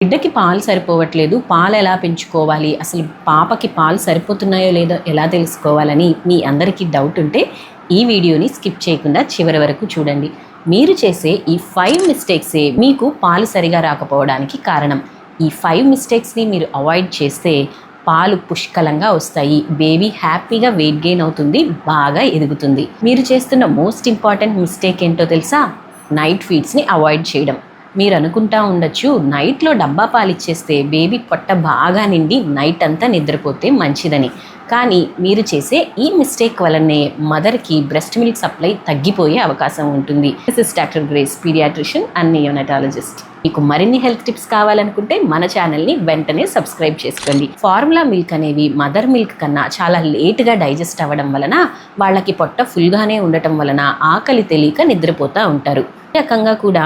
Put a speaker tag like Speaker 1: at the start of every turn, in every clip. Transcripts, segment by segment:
Speaker 1: బిడ్డకి పాలు సరిపోవట్లేదు, పాలు ఎలా పెంచుకోవాలి, అసలు పాపకి పాలు సరిపోతున్నాయో లేదో ఎలా తెలుసుకోవాలని మీ అందరికీ డౌట్ ఉంటే ఈ వీడియోని స్కిప్ చేయకుండా చివరి వరకు చూడండి. మీరు చేసే ఈ 5 మిస్టేక్సే మీకు పాలు సరిగా రాకపోవడానికి కారణం. ఈ 5 మిస్టేక్స్ని మీరు అవాయిడ్ చేస్తే పాలు పుష్కలంగా వస్తాయి, బేబీ హ్యాపీగా వెయిట్ గెయిన్ అవుతుంది, బాగా ఎదుగుతుంది. మీరు చేస్తున్న మోస్ట్ ఇంపార్టెంట్ మిస్టేక్ ఏంటో తెలుసా? నైట్ ఫీడ్స్ని అవాయిడ్ చేయడం. మీరు అనుకుంటా ఉండొచ్చు, నైట్లో డబ్బా పాలు ఇచ్చేస్తే బేబీ పొట్ట బాగా నిండి నైట్ అంతా నిద్రపోతే మంచిదని. కానీ మీరు చేసే ఈ మిస్టేక్ వల్లనే మదర్కి బ్రెస్ట్ మిల్క్ సప్లై తగ్గిపోయే అవకాశం ఉంటుంది. This is doctor Grace, paediatrician and neonatologist. మీకు మరిన్ని హెల్త్ టిప్స్ కావాలనుకుంటే మన ఛానల్ని వెంటనే సబ్స్క్రైబ్ చేసుకోండి. ఫార్ములా మిల్క్ అనేవి మదర్ మిల్క్ కన్నా చాలా లేట్గా డైజెస్ట్ అవ్వడం వలన వాళ్ళకి పొట్ట ఫుల్గానే ఉండటం వలన ఆకలి తెలియక నిద్రపోతూ ఉంటారు. ఈ రకంగా కూడా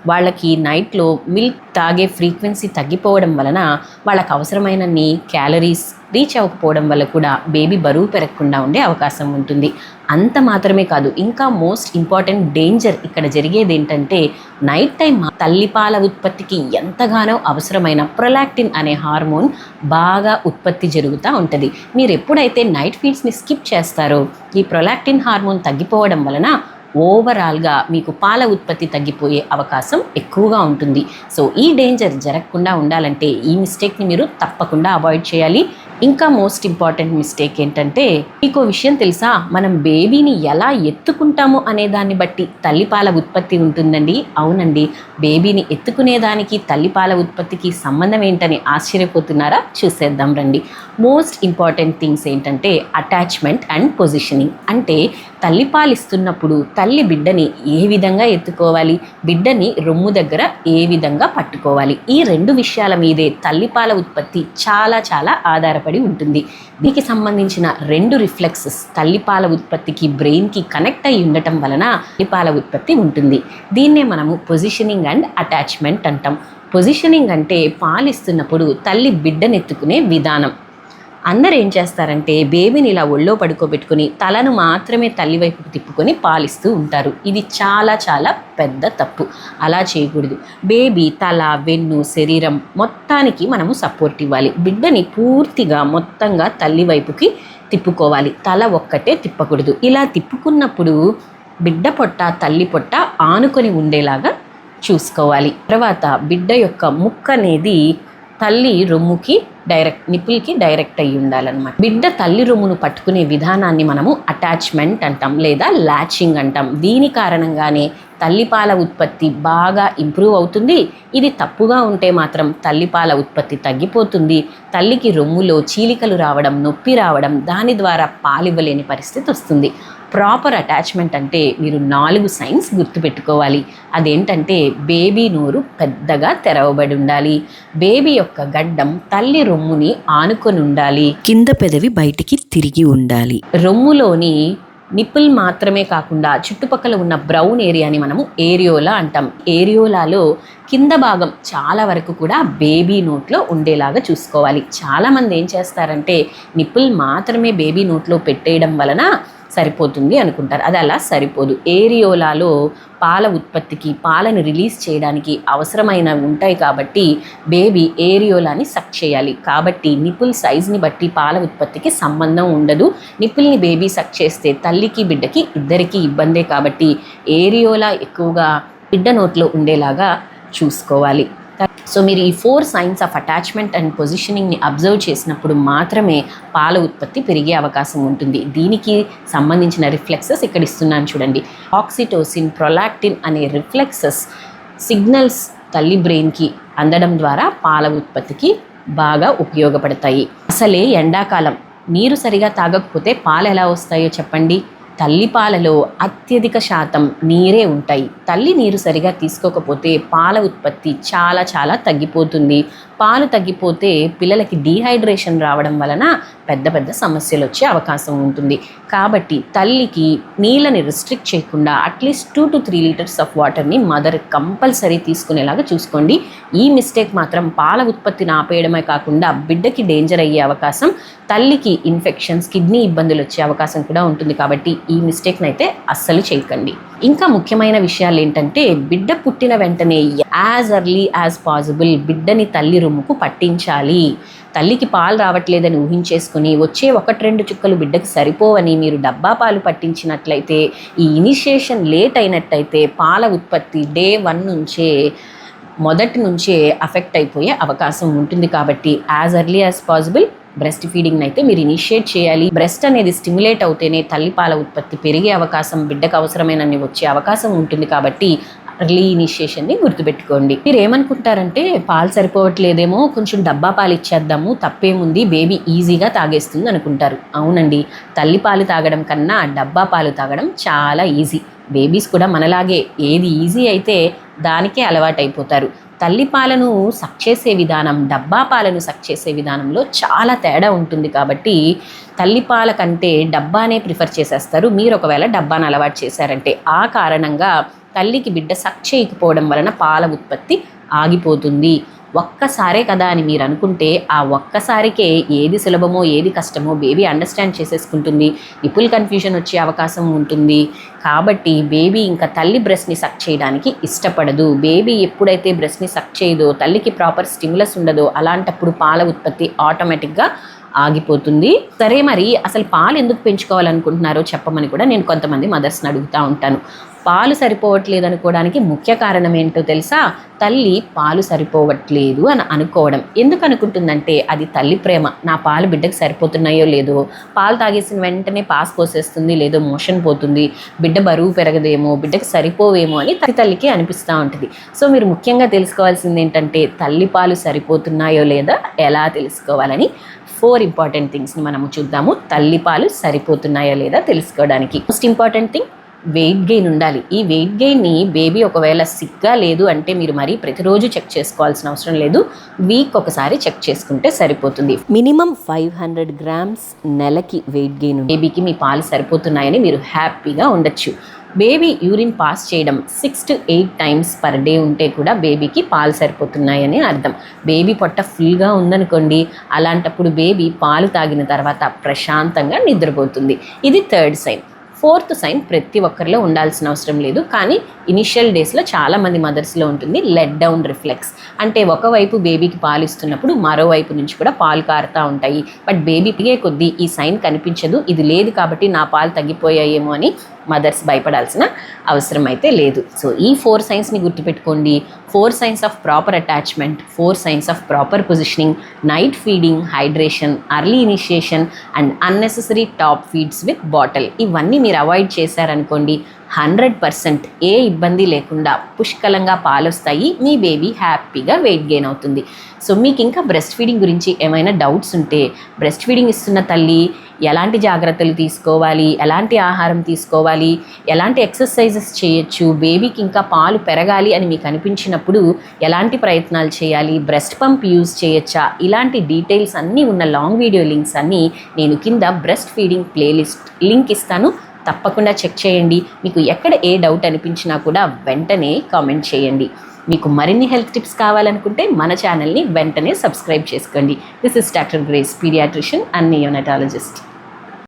Speaker 1: వాళ్ళకి నైట్లో మిల్క్ తాగే ఫ్రీక్వెన్సీ తగ్గిపోవడం వలన వాళ్ళకి అవసరమైనన్ని క్యాలరీస్ రీచ్ అవ్వకపోవడం వల్ల కూడా బేబీ బరువు పెరగకుండా ఉండే అవకాశం ఉంటుంది. అంత మాత్రమే కాదు, ఇంకా మోస్ట్ ఇంపార్టెంట్ డేంజర్ ఇక్కడ జరిగేది ఏంటంటే, నైట్ టైం తల్లిపాల ఉత్పత్తికి ఎంతగానో అవసరమైన ప్రొలాక్టిన్ అనే హార్మోన్ బాగా ఉత్పత్తి జరుగుతూ ఉంటుంది. మీరు ఎప్పుడైతే నైట్ ఫీడ్స్ని స్కిప్ చేస్తారో ఈ ప్రొలాక్టిన్ హార్మోన్ తగ్గిపోవడం వలన ఓవరాల్గా మీకు పాల ఉత్పత్తి తగ్గిపోయే అవకాశం ఎక్కువగా ఉంటుంది. సో ఈ డేంజర్ జరగకుండా ఉండాలంటే ఈ మిస్టేక్ని మీరు తప్పకుండా అవాయిడ్ చేయాలి. ఇంకా మోస్ట్ ఇంపార్టెంట్ మిస్టేక్ ఏంటంటే, మీకు విషయం తెలుసా, మనం బేబీని ఎలా ఎత్తుకుంటామో అనే దాన్ని బట్టి తల్లిపాల ఉత్పత్తి ఉంటుందండి. అవునండి, బేబీని ఎత్తుకునేదానికి తల్లిపాల ఉత్పత్తికి సంబంధం ఏంటని ఆశ్చర్యపోతున్నారా? చూసేద్దాం రండి. మోస్ట్ ఇంపార్టెంట్ థింగ్స్ ఏంటంటే అటాచ్మెంట్ అండ్ పొజిషనింగ్. అంటే తల్లిపాలు ఇస్తున్నప్పుడు తల్లి బిడ్డని ఏ విధంగా ఎత్తుకోవాలి, బిడ్డని రొమ్ము దగ్గర ఏ విధంగా పట్టుకోవాలి, ఈ 2 విషయాల మీదే తల్లిపాల ఉత్పత్తి చాలా చాలా ఆధారపడి ఉంటుంది. దీనికి సంబంధించిన 2 రిఫ్లెక్సెస్ తల్లిపాల ఉత్పత్తికి బ్రెయిన్కి కనెక్ట్ అయి ఉండటం వలన తల్లిపాల ఉత్పత్తి ఉంటుంది. దీన్నే మనము పొజిషనింగ్ అండ్ అటాచ్మెంట్ అంటాం. పొజిషనింగ్ అంటే పాలిస్తున్నప్పుడు తల్లి బిడ్డనెత్తుకునే విధానం. అందరు ఏం చేస్తారంటే, బేబీని ఇలా ఒళ్ళో పడుకోబెట్టుకుని తలను మాత్రమే తల్లి వైపుకు తిప్పుకొని పాలిస్తూ ఉంటారు. ఇది చాలా చాలా పెద్ద తప్పు. అలా చేయకూడదు. బేబీ తల, వెన్ను, శరీరం మొత్తానికి మనము సపోర్ట్ ఇవ్వాలి. బిడ్డని పూర్తిగా మొత్తంగా తల్లి వైపుకి తిప్పుకోవాలి, తల ఒక్కటే తిప్పకూడదు. ఇలా తిప్పుకున్నప్పుడు బిడ్డ పొట్ట తల్లి పొట్ట ఆనుకొని ఉండేలాగా చూసుకోవాలి. తర్వాత బిడ్డ యొక్క ముక్క అనేది తల్లి రొమ్ముకి నిప్పుల్కి డైరెక్ట్ అయ్యి ఉండాలన్నమాట. బిడ్డ తల్లి రొమ్మును పట్టుకునే విధానాన్ని మనము అటాచ్మెంట్ అంటాం లేదా లాచింగ్ అంటాం. దీని కారణంగానే తల్లిపాల ఉత్పత్తి బాగా ఇంప్రూవ్ అవుతుంది. ఇది తప్పుగా ఉంటే మాత్రం తల్లిపాల ఉత్పత్తి తగ్గిపోతుంది. తల్లికి రొమ్ములో చీలికలు రావడం, నొప్పి రావడం, దాని ద్వారా పాలివ్వలేని పరిస్థితి వస్తుంది. ప్రాపర్ అటాచ్మెంట్ అంటే మీరు 4 సైన్స్ గుర్తుపెట్టుకోవాలి. అదేంటంటే, బేబీ నోరు పెద్దగా తెరవబడి ఉండాలి, బేబీ యొక్క గడ్డం తల్లి రొమ్ముని ఆనుకొని ఉండాలి,
Speaker 2: కింద పెదవి బయటికి తిరిగి ఉండాలి,
Speaker 1: రొమ్ములోని నిప్పుల్ మాత్రమే కాకుండా చుట్టుపక్కల ఉన్న బ్రౌన్ ఏరియాని మనము ఏరియోలా అంటాం. ఏరియోలాలో కింద భాగం చాలా వరకు కూడా బేబీ నోట్లో ఉండేలాగా చూసుకోవాలి. చాలామంది ఏం చేస్తారంటే, నిప్పుల్ మాత్రమే బేబీ నోట్లో పెట్టేయడం వలన సరిపోతుంది అనుకుంటారు. అది అలా సరిపోదు. ఏరియోలాలో పాల ఉత్పత్తికి, పాలను రిలీజ్ చేయడానికి అవసరమైనవి ఉంటాయి కాబట్టి బేబీ ఏరియోలాని సక్ చేయాలి. కాబట్టి నిప్పుల్ సైజ్ని బట్టి పాల ఉత్పత్తికి సంబంధం ఉండదు. నిప్పుల్ని బేబీ సక్ చేస్తే తల్లికి బిడ్డకి ఇద్దరికీ ఇబ్బందే. కాబట్టి ఏరియోలా ఎక్కువగా బిడ్డ నోట్లో ఉండేలాగా చూసుకోవాలి. సో మీరు ఈ 4 సైన్స్ ఆఫ్ అటాచ్మెంట్ అండ్ పొజిషనింగ్ని అబ్జర్వ్ చేసినప్పుడు మాత్రమే పాల ఉత్పత్తి పెరిగే అవకాశం ఉంటుంది. దీనికి సంబంధించిన రిఫ్లెక్సెస్ ఇక్కడ ఇస్తున్నాను చూడండి. ఆక్సిటోసిన్, ప్రొలాక్టిన్ అనే రిఫ్లెక్సెస్ సిగ్నల్స్ తల్లి బ్రెయిన్కి అందడం ద్వారా పాల ఉత్పత్తికి బాగా ఉపయోగపడతాయి. అసలే ఎండాకాలం, నీరు సరిగా తాగకపోతే పాలు ఎలా వస్తాయో చెప్పండి. తల్లిపాలలో అత్యధిక శాతం నీరే ఉంటాయి. తల్లి నీరు సరిగా తీసుకోకపోతే పాల ఉత్పత్తి చాలా చాలా తగ్గిపోతుంది. పాలు తగ్గిపోతే పిల్లలకి డీహైడ్రేషన్ రావడం వలన పెద్ద పెద్ద సమస్యలు వచ్చే అవకాశం ఉంటుంది. కాబట్టి తల్లికి నీళ్ళని రిస్ట్రిక్ట్ చేయకుండా అట్లీస్ట్ 2 to 3 లీటర్స్ ఆఫ్ వాటర్ని మదర్ కంపల్సరీ తీసుకునేలాగా చూసుకోండి. ఈ మిస్టేక్ మాత్రం పాల ఉత్పత్తిని ఆపేయడమే కాకుండా బిడ్డకి డేంజర్ అయ్యే అవకాశం, తల్లికి ఇన్ఫెక్షన్స్, కిడ్నీ ఇబ్బందులు వచ్చే అవకాశం కూడా ఉంటుంది. కాబట్టి ఈ మిస్టేక్ని అయితే అస్సలు చేయకండి. ఇంకా ముఖ్యమైన విషయాలు ఏంటంటే బిడ్డ పుట్టిన వెంటనే యాజ్ ఎర్లీ యాజ్ పాసిబుల్ బిడ్డని తల్లి రొమ్ముకు పట్టించాలి. తల్లికి పాలు రావట్లేదని ఊహించేసుకుని వచ్చే 1-2 చుక్కలు బిడ్డకి సరిపోవని మీరు డబ్బా పాలు పట్టించినట్లయితే, ఈ ఇనిషియేషన్ లేట్ అయినట్టయితే పాల ఉత్పత్తి డే 1 నుంచే మొదటి నుంచే అఫెక్ట్ అయిపోయే అవకాశం ఉంటుంది. కాబట్టి as early as possible breast ఫీడింగ్ని అయితే మీరు ఇనిషియేట్ చేయాలి. బ్రెస్ట్ అనేది స్టిమ్యులేట్ అవుతేనే తల్లిపాల ఉత్పత్తి పెరిగే అవకాశం, బిడ్డకు అవసరమైనన్ని వచ్చే అవకాశం ఉంటుంది. కాబట్టి ఎర్లీ ఇనిషియేషన్ని గుర్తుపెట్టుకోండి. మీరు ఏమనుకుంటారంటే పాలు సరిపోవట్లేదేమో, కొంచెం డబ్బా పాలు ఇచ్చేద్దాము, తప్పేముంది, బేబీ ఈజీగా తాగేస్తుంది అనుకుంటారు. అవునండి, తల్లి పాలు తాగడం కన్నా డబ్బా పాలు తాగడం చాలా ఈజీ. బేబీస్ కూడా మనలాగే ఏది ఈజీ అయితే దానికే అలవాటైపోతారు. తల్లి పాలను సక్ చేసే విధానం, డబ్బా పాలను సక్ చేసే విధానంలో చాలా తేడా ఉంటుంది. కాబట్టి తల్లి పాల కంటే డబ్బానే ప్రిఫర్ చేసేస్తారు. మీరు ఒకవేళ డబ్బాను అలవాటు చేశారంటే ఆ కారణంగా తల్లికి బిడ్డ సక్ చేయకపోవడం వలన పాల ఉత్పత్తి ఆగిపోతుంది. ఒక్కసారే కదా అని మీరు అనుకుంటే ఆ ఒక్కసారికే ఏది సులభమో ఏది కష్టమో బేబీ అండర్స్టాండ్ చేసేసుకుంటుంది. నిపుల్ కన్ఫ్యూజన్ వచ్చే అవకాశం ఉంటుంది. కాబట్టి బేబీ ఇంకా తల్లి బ్రెస్ట్ని సక్ చేయడానికి ఇష్టపడదు. బేబీ ఎప్పుడైతే బ్రెస్ట్ని సక్ చేయదో, తల్లికి ప్రాపర్ స్టిమ్యులస్ ఉండదో, అలాంటప్పుడు పాల ఉత్పత్తి ఆటోమేటిక్గా ఆగిపోతుంది. సరే, మరి అసలు పాలు ఎందుకు పెంచుకోవాలనుకుంటున్నారో చెప్పమని కూడా నేను కొంతమంది మదర్స్ని అడుగుతూ ఉంటాను. పాలు సరిపోవట్లేదు అనుకోవడానికి ముఖ్య కారణం ఏంటో తెలుసా? తల్లి పాలు సరిపోవట్లేదు అని అనుకోవడం. ఎందుకు అనుకుంటుందంటే అది తల్లి ప్రేమ. నా పాలు బిడ్డకు సరిపోతున్నాయో లేదో, పాలు తాగేసిన వెంటనే పాస్ పోసేస్తుంది, లేదో మోషన్ పోతుంది, బిడ్డ బరువు పెరగదేమో, బిడ్డకు సరిపోవేమో అని తల్లికి అనిపిస్తూ ఉంటుంది. సో మీరు ముఖ్యంగా తెలుసుకోవాల్సింది ఏంటంటే తల్లి పాలు సరిపోతున్నాయో లేదా ఎలా తెలుసుకోవాలని 4 ఇంపార్టెంట్ థింగ్స్ని మనము చూద్దాము. తల్లి పాలు సరిపోతున్నాయో లేదా తెలుసుకోవడానికి most important thing weight gain ఉండాలి. ఈ వెయిట్ గెయిన్ని బేబీ ఒకవేళ సిక్గా లేదు అంటే మీరు మరీ ప్రతిరోజు చెక్ చేసుకోవాల్సిన అవసరం లేదు. వీక్ ఒకసారి చెక్ చేసుకుంటే సరిపోతుంది. మినిమం 500 గ్రామ్స్ నెలకి వెయిట్ గెయిన్ బేబీకి మీ పాలు సరిపోతున్నాయని మీరు హ్యాపీగా ఉండొచ్చు. బేబీ యూరిన్ పాస్ చేయడం 6 to 8 times పర్ డే ఉంటే కూడా బేబీకి పాలు సరిపోతున్నాయని అర్థం. బేబీ పొట్ట ఫుల్గా ఉందనుకోండి, అలాంటప్పుడు బేబీ పాలు తాగిన తర్వాత ప్రశాంతంగా నిద్రపోతుంది. ఇది 3rd సైన్. 4th సైన్ ప్రతి ఒక్కరిలో ఉండాల్సిన అవసరం లేదు, కానీ ఇనిషియల్ డేస్లో చాలామంది మదర్స్లో ఉంటుంది లెట్ డౌన్ రిఫ్లెక్స్. అంటే ఒకవైపు బేబీకి పాలు ఇస్తున్నప్పుడు మరోవైపు నుంచి కూడా పాలు కారుతూ ఉంటాయి. బట్ బేబీ పిగే కొద్దీ ఈ సైన్ కనిపించదు. ఇది లేదు కాబట్టి నా పాలు తగ్గిపోయాయేమో అని మదర్స్ భయపడాల్సిన అవసరం అయితే లేదు. సో ఈ 4 సైన్స్ని గుర్తుపెట్టుకోండి. 4 signs of proper attachment, 4 signs of proper positioning, night feeding, hydration, early initiation and unnecessary top feeds with bottle. ఇవన్నీ మీరు అవాయిడ్ చేశారనుకోండి, 100% ఏ ఇబ్బంది లేకుండా పుష్కలంగా పాలు వస్తాయి. మీ బేబీ హ్యాపీగా వెయిట్ గెయిన్ అవుతుంది. సో మీకు ఇంకా బ్రెస్ట్ ఫీడింగ్ గురించి ఏమైనా డౌట్స్ ఉంటే, బ్రెస్ట్ ఫీడింగ్ ఇస్తున్న తల్లి ఎలాంటి జాగ్రత్తలు తీసుకోవాలి, ఎలాంటి ఆహారం తీసుకోవాలి, ఎలాంటి ఎక్సర్సైజెస్ చేయొచ్చు, బేబీకి ఇంకా పాలు పెరగాలి అని మీకు అనిపించినప్పుడు ఎలాంటి ప్రయత్నాలు చేయాలి, బ్రెస్ట్ పంప్ యూజ్ చేయొచ్చా, ఇలాంటి డీటెయిల్స్ అన్నీ ఉన్న లాంగ్ వీడియో లింక్స్ అన్నీ నేను కింద బ్రెస్ట్ ఫీడింగ్ ప్లేలిస్ట్ లింక్ ఇస్తాను. తప్పకుండా చెక్ చేయండి. మీకు ఎక్కడ ఏ డౌట్ అనిపించినా కూడా వెంటనే కామెంట్ చేయండి. మీకు మరిన్ని హెల్త్ టిప్స్ కావాలనుకుంటే మన ఛానల్ని వెంటనే సబ్స్క్రైబ్ చేసుకోండి. This is doctor Grace, paediatrician and neonatologist.